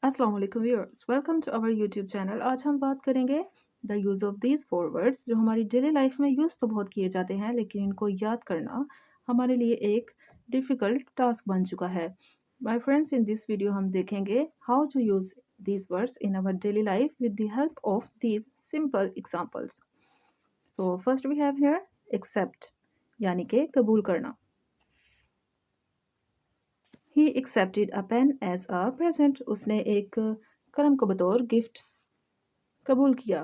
अस्सलाम वालेकुम viewers, welcome to our YouTube channel. आज हम बात करेंगे the use of these four words जो हमारी डेली लाइफ में यूज़ तो बहुत किए जाते हैं, लेकिन इनको याद करना हमारे लिए एक डिफ़िकल्ट टास्क बन चुका है। My friends, in this video हम देखेंगे how to use these words in our daily life with the help of these simple examples. So first we have here accept, यानी कि कबूल करना। He accepted a pen as a present, उसने एक कलम को बतौर गिफ्ट कबूल किया।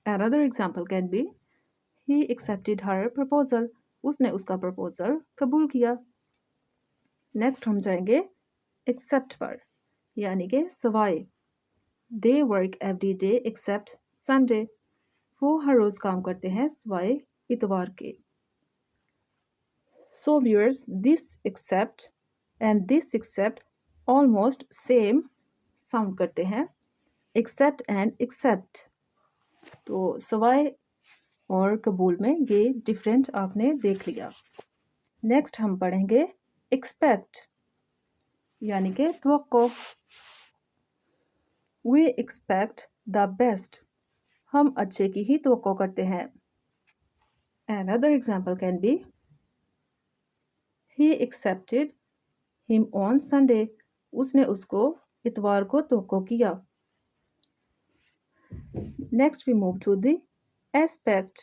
Another example can be he accepted her proposal, उसने उसका प्रपोजल कबूल किया। नेक्स्ट हम जाएंगे एक्सेप्ट पर, यानी कि सवाए। They work every day except Sunday, वो हर रोज काम करते हैं सवाए इतवार के। So viewers, this accept and this except almost same sound करते हैं, एक्सेप्ट एंड एक्सेप्ट। तो सवाए और कबूल में ये डिफरेंट आपने देख लिया। नेक्स्ट हम पढ़ेंगे एक्सपेक्ट, यानी कि तवक्को। वी एक्सपेक्ट द बेस्ट, हम अच्छे की ही तवक्को करते हैं। Another example can be he accepted him on Sunday, उसने उसको इतवार को तवक्को किया। Next we move to the aspect,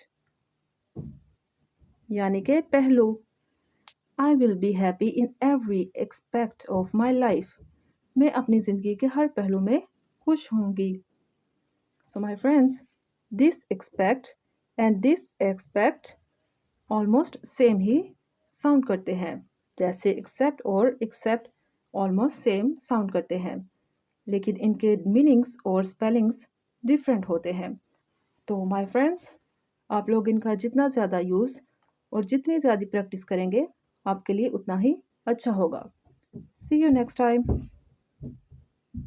यानी कि पहलू। I will be happy in every aspect of my life, मैं अपनी ज़िंदगी के हर पहलू में खुश होंगी। So my friends, this expect and this expect almost same he sound करते हैं, जैसे एक्सेप्ट और एक्सेप्ट ऑलमोस्ट सेम साउंड करते हैं, लेकिन इनके मीनिंग्स और स्पेलिंग्स डिफरेंट होते हैं। तो माय फ्रेंड्स, आप लोग इनका जितना ज़्यादा यूज़ और जितनी ज़्यादा प्रैक्टिस करेंगे आपके लिए उतना ही अच्छा होगा। सी यू नेक्स्ट टाइम।